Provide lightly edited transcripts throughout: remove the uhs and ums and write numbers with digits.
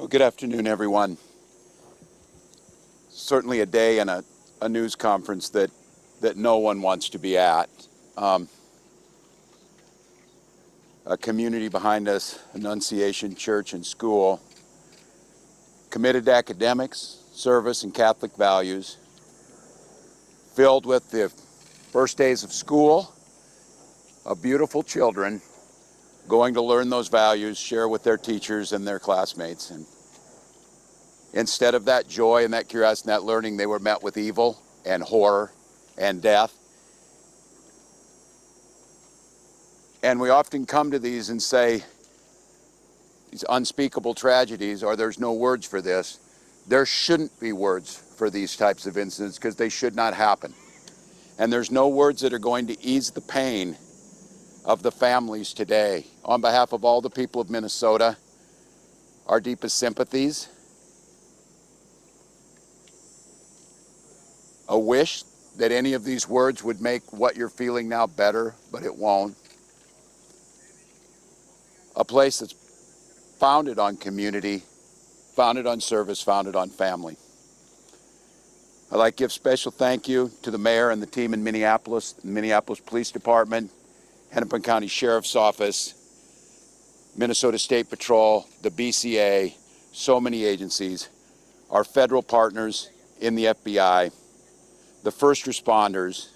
Well, good afternoon, everyone. Certainly a day and a news conference that no one wants to be at. A community behind us, Annunciation Church and School, committed to academics, service, and Catholic values, filled with the first days of school of beautiful children going to learn those values, share with their teachers and their classmates. And instead of that joy and that curiosity and that learning, they were met with evil and horror and death. And we often come to these and say, these unspeakable tragedies, or there's no words for this. There shouldn't be words for these types of incidents because they should not happen. And there's no words that are going to ease the pain of the families today. On behalf of all the people of Minnesota, our deepest sympathies. A wish that any of these words would make what you're feeling now better, but it won't. A place that's founded on community, founded on service, founded on family. I'd like to give special thank you to the mayor and the team in Minneapolis, the Minneapolis Police Department, Hennepin County Sheriff's Office, Minnesota State Patrol, the BCA, so many agencies, our federal partners in the FBI, the first responders,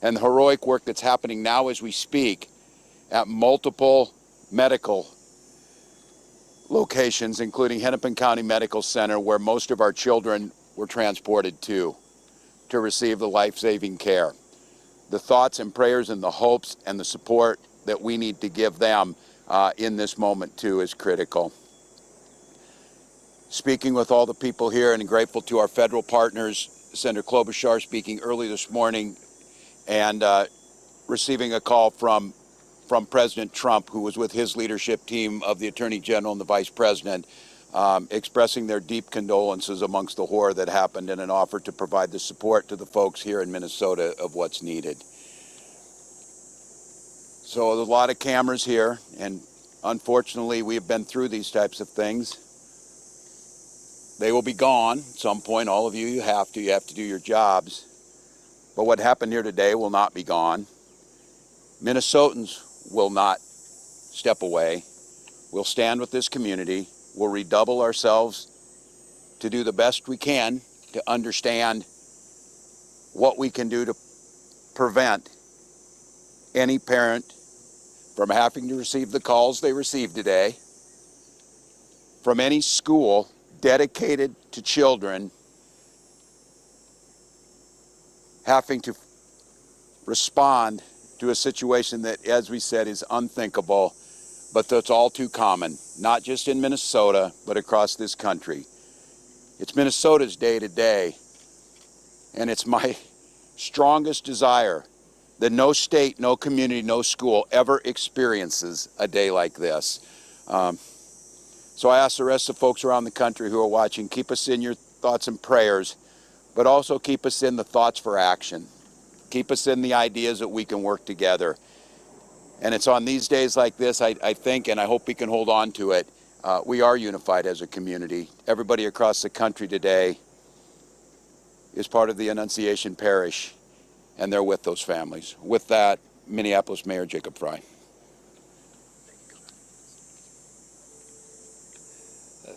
and the heroic work that's happening now as we speak at multiple medical locations, including Hennepin County Medical Center, where most of our children were transported to receive the life-saving care. The thoughts and prayers and the hopes and the support that we need to give them in this moment too is critical. Speaking with all the people here and grateful to our federal partners, Senator Klobuchar speaking early this morning and receiving a call from President Trump, who was with his leadership team of the Attorney General and the Vice President, expressing their deep condolences amongst the horror that happened and an offer to provide the support to the folks here in Minnesota of what's needed. So there's a lot of cameras here, and unfortunately we have been through these types of things. They will be gone at some point. All of you, you have to do your jobs. But what happened here today will not be gone. Minnesotans will not step away. We'll stand with this community. We'll redouble ourselves to do the best we can to understand what we can do to prevent any parent from having to receive the calls they received today, from any school dedicated to children having to respond to a situation that, as we said, is unthinkable, but that's all too common, not just in Minnesota, but across this country. It's Minnesota's day today, and it's my strongest desire that no state, no community, no school ever experiences a day like this. So I ask the rest of the folks around the country who are watching, keep us in your thoughts and prayers, but also keep us in the thoughts for action. Keep us in the ideas that we can work together. And it's on these days like this, I think, and I hope we can hold on to it, we are unified as a community. Everybody across the country today is part of the Annunciation Parish, and they're with those families. With that, Minneapolis Mayor Jacob Frey.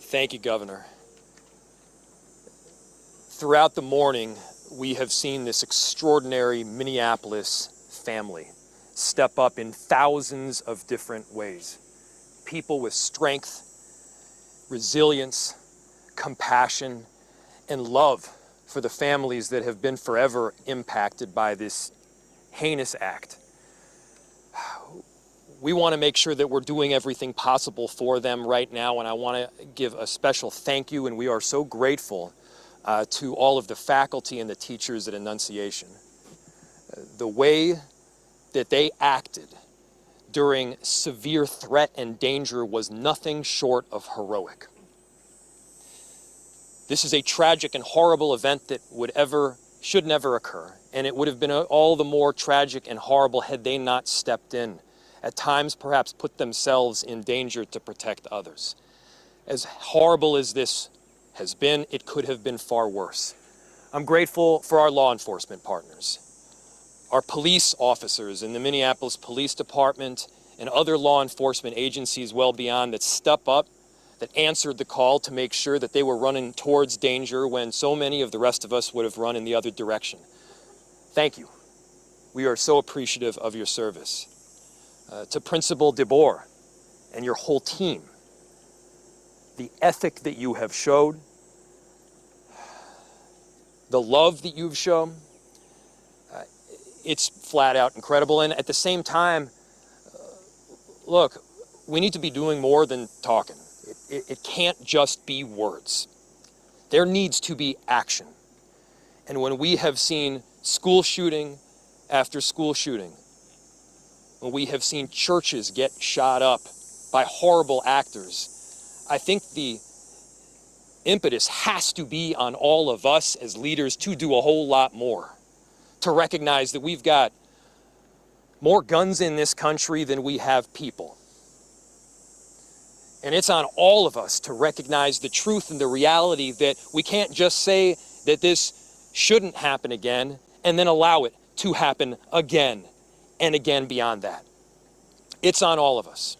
Thank you, Governor. Throughout the morning, we have seen this extraordinary Minneapolis family step up in thousands of different ways. People with strength, resilience, compassion, and love for the families that have been forever impacted by this heinous act. We want to make sure that we're doing everything possible for them right now, and I want to give a special thank you, and we are so grateful to all of the faculty and the teachers at Annunciation. The way that they acted during severe threat and danger was nothing short of heroic. This is a tragic and horrible event that should never occur, and it would have been all the more tragic and horrible had they not stepped in, at times perhaps put themselves in danger to protect others. As horrible as this has been, it could have been far worse. I'm grateful for our law enforcement partners, our police officers in the Minneapolis Police Department and other law enforcement agencies well beyond that step up, that answered the call to make sure that they were running towards danger when so many of the rest of us would have run in the other direction. Thank you. We are so appreciative of your service. To Principal DeBoer and your whole team, the ethic that you have showed, the love that you've shown, it's flat out incredible. And at the same time, look, we need to be doing more than talking. It can't just be words. There needs to be action. And when we have seen school shooting after school shooting, when we have seen churches get shot up by horrible actors, I think the impetus has to be on all of us as leaders to do a whole lot more, to recognize that we've got more guns in this country than we have people. And it's on all of us to recognize the truth and the reality that we can't just say that this shouldn't happen again and then allow it to happen again and again beyond that. It's on all of us.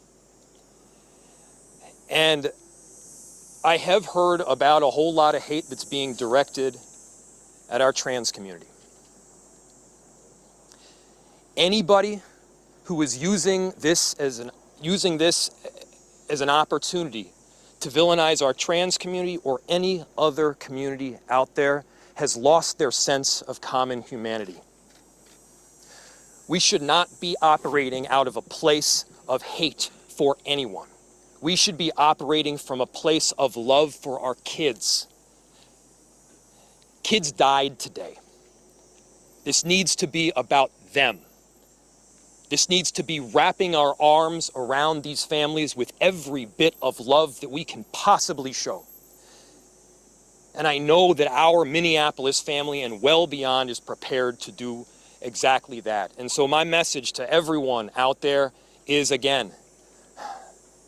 And I have heard about a whole lot of hate that's being directed at our trans community. Anybody who is using this as an opportunity to villainize our trans community or any other community out there has lost their sense of common humanity. We should not be operating out of a place of hate for anyone. We should be operating from a place of love for our kids. Kids died today. This needs to be about them. This needs to be wrapping our arms around these families with every bit of love that we can possibly show. And I know that our Minneapolis family and well beyond is prepared to do exactly that. And so my message to everyone out there is, again,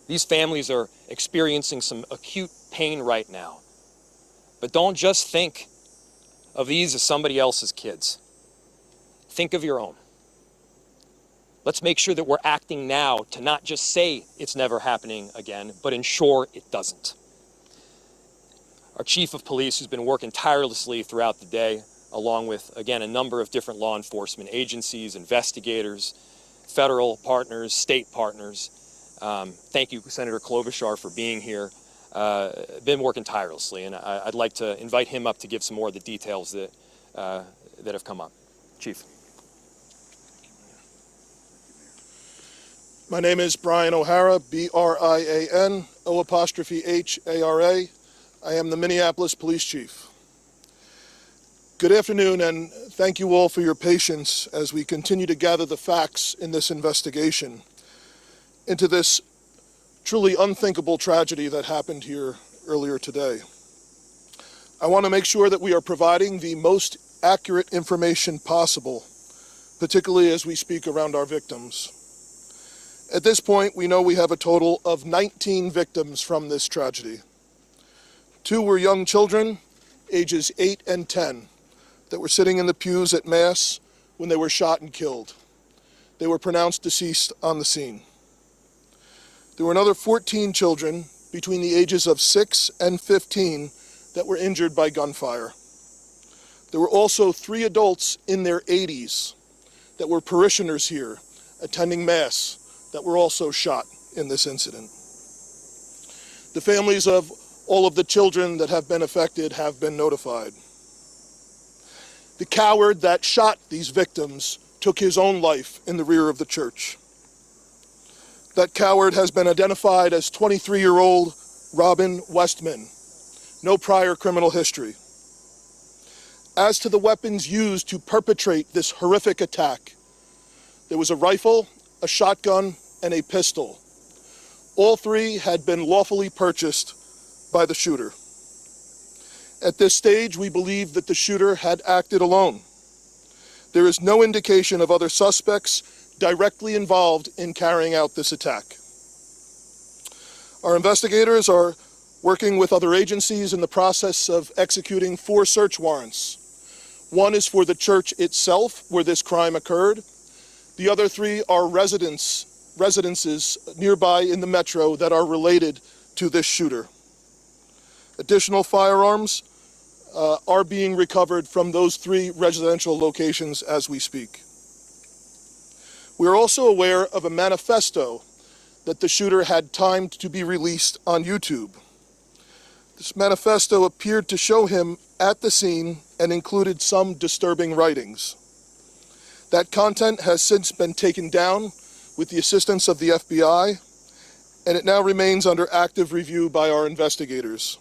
these families are experiencing some acute pain right now. But don't just think of these as somebody else's kids. Think of your own. Let's make sure that we're acting now to not just say it's never happening again, but ensure it doesn't. Our chief of police, who's been working tirelessly throughout the day, along with, again, a number of different law enforcement agencies, investigators, federal partners, state partners. Thank you, Senator Klobuchar, for being here. Been working tirelessly, and I'd like to invite him up to give some more of the details that have come up. Chief. My name is Brian O'Hara, B-R-I-A-N, O''H-A-R-A. I am the Minneapolis Police Chief. Good afternoon, and thank you all for your patience as we continue to gather the facts in this investigation into this truly unthinkable tragedy that happened here earlier today. I want to make sure that we are providing the most accurate information possible, particularly as we speak around our victims. At this point, we know we have a total of 19 victims from this tragedy. 2 were young children, ages 8 and 10, that were sitting in the pews at Mass when they were shot and killed. They were pronounced deceased on the scene. There were another 14 children between the ages of 6 and 15 that were injured by gunfire. There were also 3 adults in their 80s that were parishioners here attending Mass that were also shot in this incident. The families of all of the children that have been affected have been notified. The coward that shot these victims took his own life in the rear of the church. That coward has been identified as 23-year-old Robin Westman, no prior criminal history. As to the weapons used to perpetrate this horrific attack, there was a rifle, a shotgun, and a pistol. All 3 had been lawfully purchased by the shooter. At this stage, we believe that the shooter had acted alone. There is no indication of other suspects directly involved in carrying out this attack. Our investigators are working with other agencies in the process of executing 4 search warrants. One is for the church itself, where this crime occurred. The other 3 are residences nearby in the metro that are related to this shooter. Additional firearms are being recovered from those 3 residential locations as we speak. We are also aware of a manifesto that the shooter had timed to be released on YouTube. This manifesto appeared to show him at the scene and included some disturbing writings. That content has since been taken down with the assistance of the FBI, and it now remains under active review by our investigators.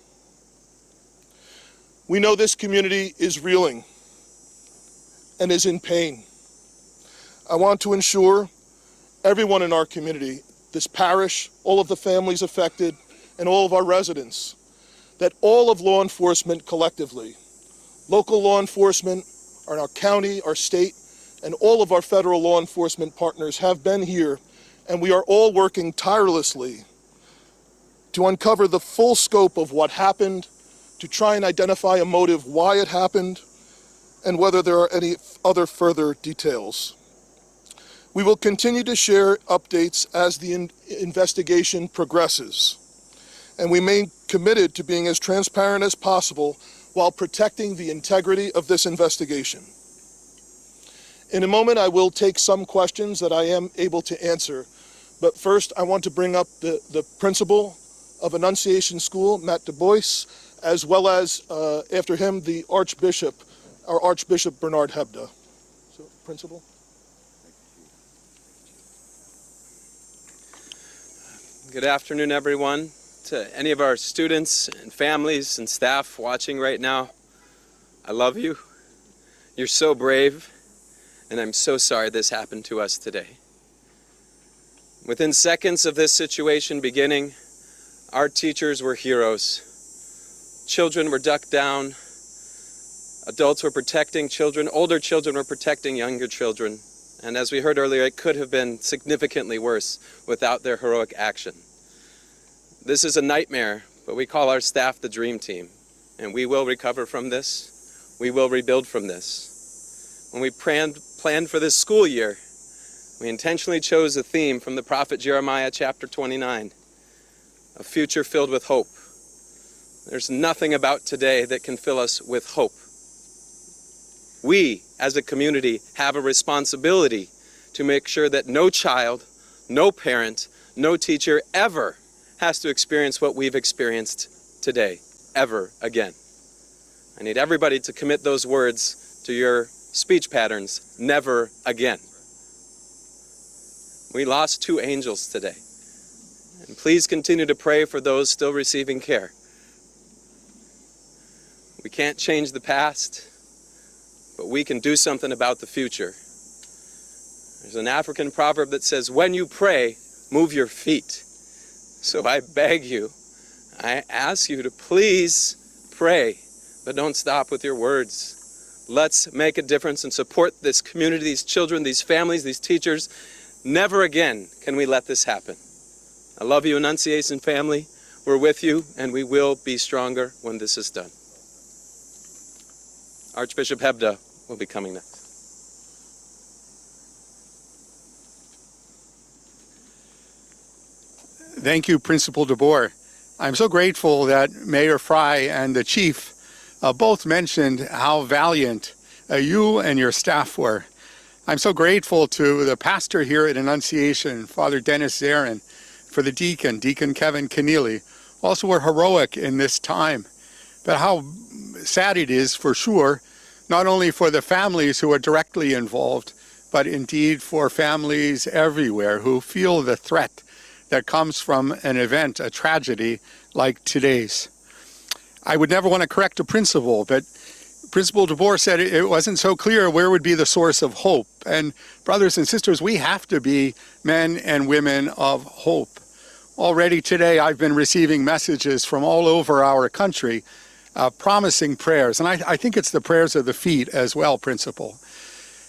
We know this community is reeling and is in pain. I want to ensure everyone in our community, this parish, all of the families affected, and all of our residents, that all of law enforcement collectively, local law enforcement, our county, our state, and all of our federal law enforcement partners have been here, and we are all working tirelessly to uncover the full scope of what happened, to try and identify a motive why it happened, and whether there are any other further details. We will continue to share updates as the investigation progresses, and we remain committed to being as transparent as possible while protecting the integrity of this investigation. In a moment, I will take some questions that I am able to answer, but first I want to bring up the principal of Annunciation School, Matt Du Bois, as well as, after him, the Archbishop, our Archbishop Bernard Hebda. So, Principal. Good afternoon, everyone. To any of our students and families and staff watching right now, I love you. You're so brave, and I'm so sorry this happened to us today. Within seconds of this situation beginning, our teachers were heroes. Children were ducked down. Adults were protecting children. Older children were protecting younger children. And as we heard earlier, it could have been significantly worse without their heroic action. This is a nightmare, but we call our staff the dream team. And we will recover from this. We will rebuild from this. When we planned for this school year, we intentionally chose a theme from the prophet Jeremiah chapter 29, a future filled with hope. There's nothing about today that can fill us with hope. We, as a community, have a responsibility to make sure that no child, no parent, no teacher ever has to experience what we've experienced today, ever again. I need everybody to commit those words to your speech patterns, never again. We lost 2 angels today. And please continue to pray for those still receiving care. We can't change the past, but we can do something about the future. There's an African proverb that says, when you pray, move your feet. So I beg you, I ask you to please pray, but don't stop with your words. Let's make a difference and support this community, these children, these families, these teachers. Never again can we let this happen. I love you, Annunciation family. We're with you, and we will be stronger when this is done. Archbishop Hebda will be coming next. Thank you, Principal DeBoer. I'm so grateful that Mayor Fry and the Chief both mentioned how valiant you and your staff were. I'm so grateful to the pastor here at Annunciation, Father Dennis Zarin, for the deacon, Deacon Kevin Keneally, also were heroic in this time. But how sad it is, for sure, not only for the families who are directly involved, but indeed for families everywhere who feel the threat that comes from an event, a tragedy like today's. I would never want to correct a principal, but Principal DeBoer said it wasn't so clear where would be the source of hope. And brothers and sisters, we have to be men and women of hope. Already today, I've been receiving messages from all over our country promising prayers. And I think it's the prayers of the feet as well, Principal.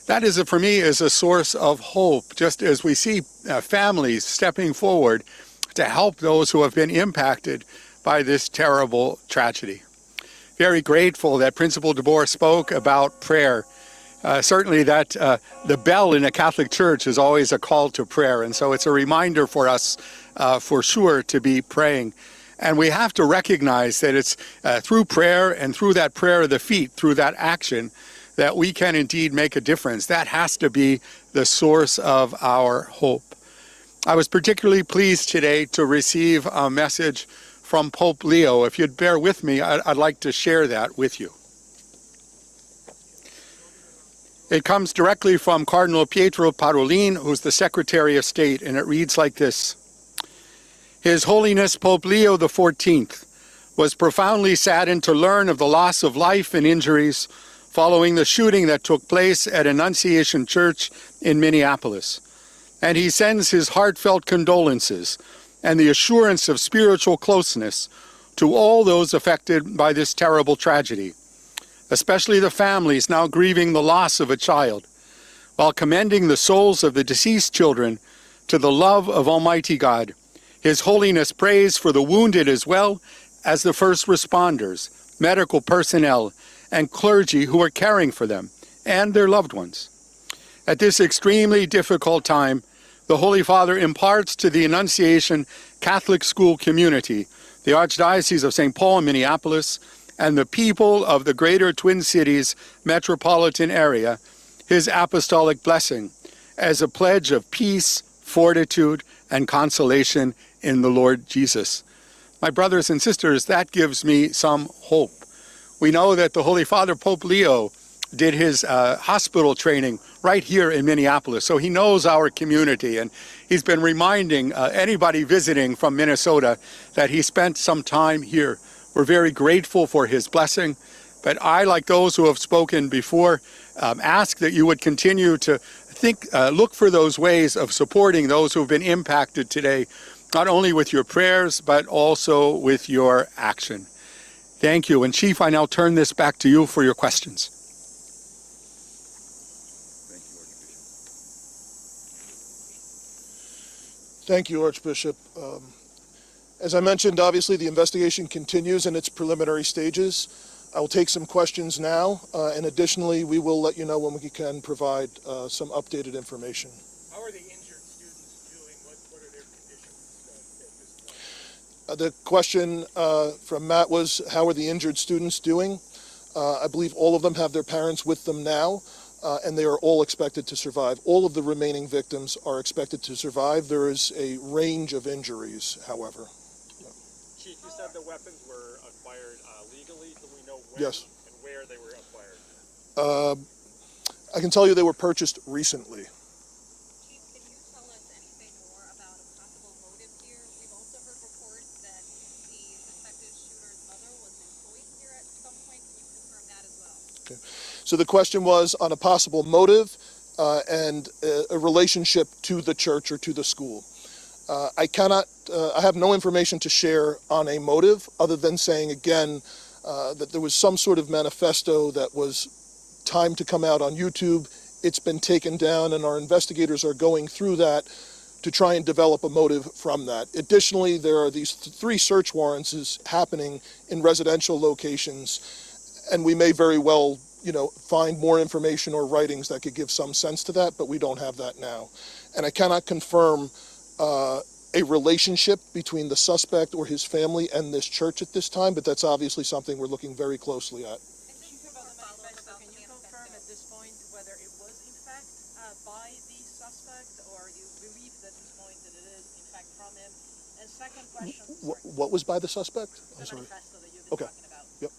That is, for me, is a source of hope, just as we see families stepping forward to help those who have been impacted by this terrible tragedy. Very grateful that Principal DeBoer spoke about prayer. Certainly that the bell in a Catholic church is always a call to prayer, and so it's a reminder for us for sure to be praying. And we have to recognize that it's through prayer and through that prayer of the feet, through that action, that we can indeed make a difference. That has to be the source of our hope. I was particularly pleased today to receive a message from Pope Leo. If you'd bear with me, I'd like to share that with you. It comes directly from Cardinal Pietro Parolin, who's the Secretary of State, and it reads like this. His Holiness Pope Leo XIV was profoundly saddened to learn of the loss of life and injuries following the shooting that took place at Annunciation Church in Minneapolis. And he sends his heartfelt condolences and the assurance of spiritual closeness to all those affected by this terrible tragedy, especially the families now grieving the loss of a child, while commending the souls of the deceased children to the love of Almighty God. His Holiness prays for the wounded as well as the first responders, medical personnel, and clergy who are caring for them and their loved ones. At this extremely difficult time, the Holy Father imparts to the Annunciation Catholic school community, the Archdiocese of St. Paul and Minneapolis, and the people of the greater Twin Cities metropolitan area, his apostolic blessing as a pledge of peace, fortitude, and consolation in the Lord Jesus. My brothers and sisters, that gives me some hope. We know that the Holy Father, Pope Leo, did his hospital training right here in Minneapolis, so he knows our community, and he's been reminding anybody visiting from Minnesota that he spent some time here. We're very grateful for his blessing, but I, like those who have spoken before, ask that you would continue to look for those ways of supporting those who have been impacted today, not only with your prayers, but also with your action. Thank you. And Chief, I now turn this back to you for your questions. Thank you, Archbishop. As I mentioned, obviously the investigation continues in its preliminary stages. I will take some questions now, and additionally, we will let you know when we can provide some updated information. How are the injured students doing? What are their conditions at this point? The question from Matt was, how are the injured students doing? I believe all of them have their parents with them now, and they are all expected to survive. All of the remaining victims are expected to survive. There is a range of injuries, however. Chief, you said the weapons were acquired legally. Do we know when Yes. and where they were acquired? I can tell you they were purchased recently. Chief, can you tell us anything more about a possible motive here? We've also heard reports that the suspected shooter's mother was employed here at some point. Can you confirm that as well? Okay. So the question was on a possible motive and a relationship to the church or to the school. I have no information to share on a motive other than saying again that there was some sort of manifesto that was timed to come out on YouTube. It's been taken down, and our investigators are going through that to try and develop a motive from that. Additionally, there are these 3 search warrants happening in residential locations, and we may very well, find more information or writings that could give some sense to that, but we don't have that now. And I cannot confirm a relationship between the suspect or his family and this church at this time, but that's obviously something we're looking very closely at. Can you confirm at this point whether it was in fact by the suspect, or you believe at this point that it is in fact from him? And second question, What was by the suspect? I'm the sorry. manifesto that you've been Okay. talking about. Yep.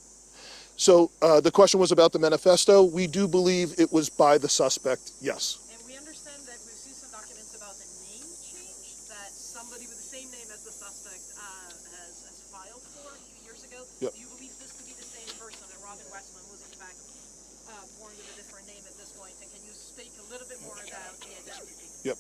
So the question was about the manifesto. We do believe it was by the suspect, yes. And we understand that we've seen some documents about the name change that somebody with the same name as the suspect has filed for a few years ago. Yep. Do you believe this to be the same person, that Robin Westman was in fact born with a different name at this point? And can you speak a little bit more about the identity? Yep.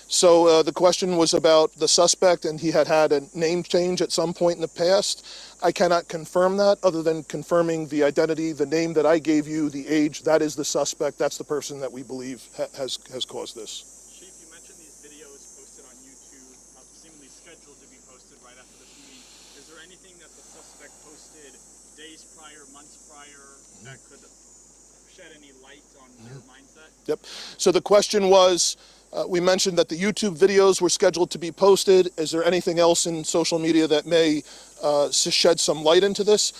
So the question was about the suspect, and he had a name change at some point in the past. I cannot confirm that other than confirming the identity, the name that I gave you, the age. That is the suspect. That's the person that we believe has caused this. Chief, you mentioned these videos posted on YouTube, seemingly scheduled to be posted right after this meeting. Is there anything that the suspect posted days prior, months prior, that could shed any light on their mindset? Yep. So the question was, we mentioned that the YouTube videos were scheduled to be posted. Is there anything else in social media that may shed some light into this?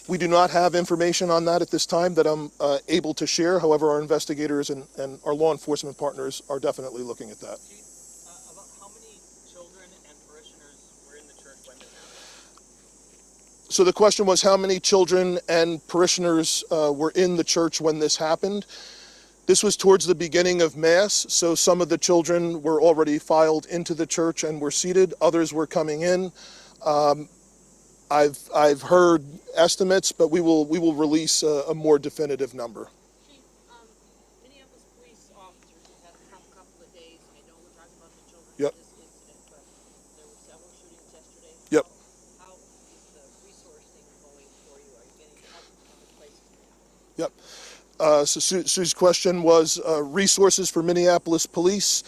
We do not have information on that at this time that I'm able to share. However, our investigators and our law enforcement partners are definitely looking at that. About how many children and parishioners were in the church when this happened? So the question was how many children and parishioners were in the church when this happened. This was towards the beginning of Mass, so some of the children were already filed into the church and were seated. Others were coming in. I've heard estimates, but we will release a more definitive number. Chief, Minneapolis police officers have had a couple of days. I know we're talking about the children Yep. in this incident, but there were several shootings yesterday. Yep. How is the resourcing going for you? Are you getting help from the places now? Yep. So Sue's question was resources for Minneapolis police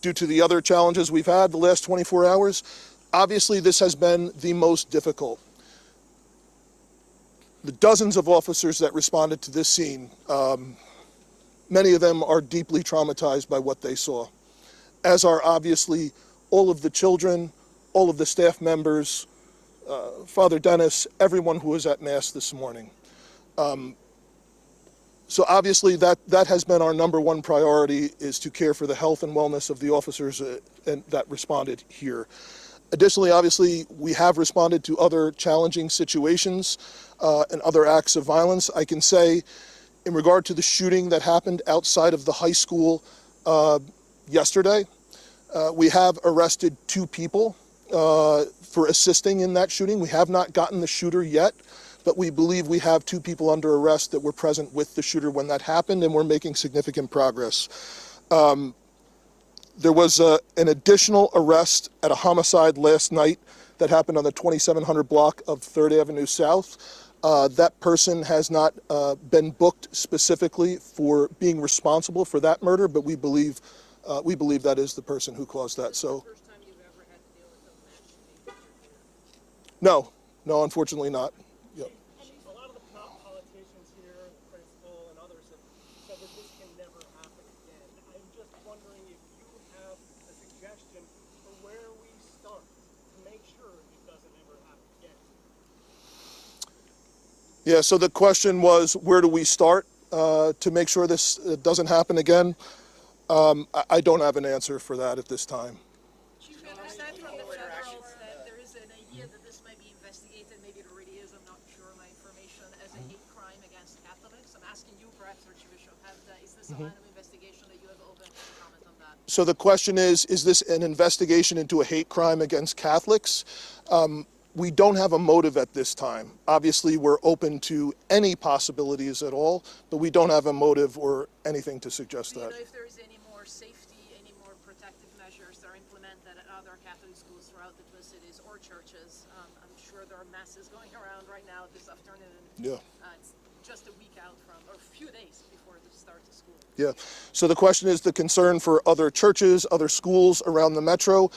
due to the other challenges we've had the last 24 hours. Obviously, this has been the most difficult. The dozens of officers that responded to this scene, many of them are deeply traumatized by what they saw, as are obviously all of the children, all of the staff members, Father Dennis, everyone who was at Mass this morning. So obviously that has been our number one priority, is to care for the health and wellness of the officers that responded here. Additionally, obviously, we have responded to other challenging situations and other acts of violence. I can say, in regard to the shooting that happened outside of the high school yesterday, we have arrested 2 people for assisting in that shooting. We have not gotten the shooter yet, but we believe we have 2 people under arrest that were present with the shooter when that happened, and we're making significant progress. There was an additional arrest at a homicide last night that happened on the 2700 block of 3rd Avenue South. That person has not been booked specifically for being responsible for that murder, but we believe that is the person who caused that. So, First time you've ever had to deal with a mass shooting? no, unfortunately not. Yep. A lot of the politicians here, the principal and others have said that this can never happen again. I'm just wondering if you have a suggestion for where we start to make sure it doesn't ever happen again. Yeah, so the question was, where do we start to make sure this doesn't happen again? I don't have an answer for that at this time. Chief, we understand from the federals that there is an idea that this may be investigated, maybe it already is, I'm not sure of my information, as a hate crime against Catholics. I'm asking you, perhaps, Archbishop, is this a line of investigation that you have open to comment on that? So the question is this an investigation into a hate crime against Catholics? We don't have a motive at this time. Obviously, we're open to any possibilities at all, but we don't have a motive or anything to suggest Do you that. know if there is any more safety, any more protective measures that are implemented at other Catholic schools throughout the Twin Cities or churches? I'm sure there are masses going around right now this afternoon. Yeah. It's just a week out from, or a few days before the start of school. Yeah. So the question is the concern for other churches, other schools around the metro.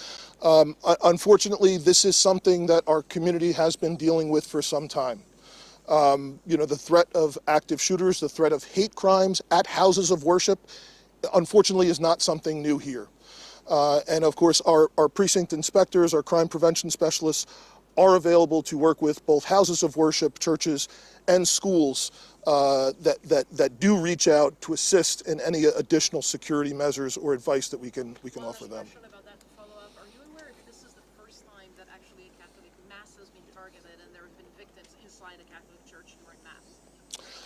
Unfortunately, this is something that our community has been dealing with for some time. The threat of active shooters, the threat of hate crimes at houses of worship, unfortunately, is not something new here. And of course, our precinct inspectors, our crime prevention specialists are available to work with both houses of worship, churches, and schools that do reach out to assist in any additional security measures or advice that we can offer them. Question about that to follow up. Are you aware if this is the first time that actually a Catholic mass has been targeted and there have been victims inside a Catholic church during mass?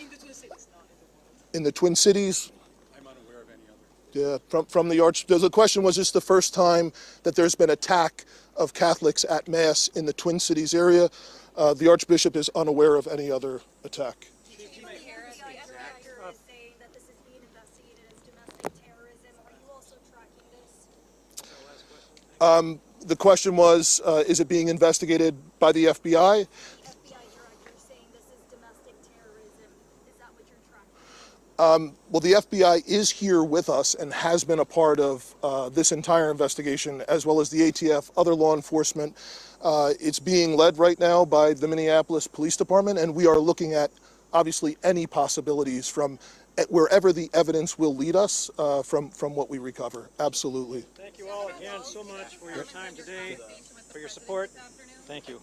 In the Twin Cities, not in the world. In the Twin Cities, I'm unaware of any other. yeah, from the the question was, is this the first time that there's been attack of Catholics at Mass in the Twin Cities area? The Archbishop is unaware of any other attack. Is saying that this is being investigated as domestic terrorism. Are you also tracking this? The question was, is it being investigated by the FBI? The FBI director is saying this is domestic terrorism. Is that what you're tracking? Well, the FBI is here with us and has been a part of this entire investigation, as well as the ATF, other law enforcement. It's being led right now by the Minneapolis Police Department, and we are looking at obviously any possibilities from wherever the evidence will lead us from what we recover. Absolutely. Thank you all again so much for your time today, for your support. Thank you.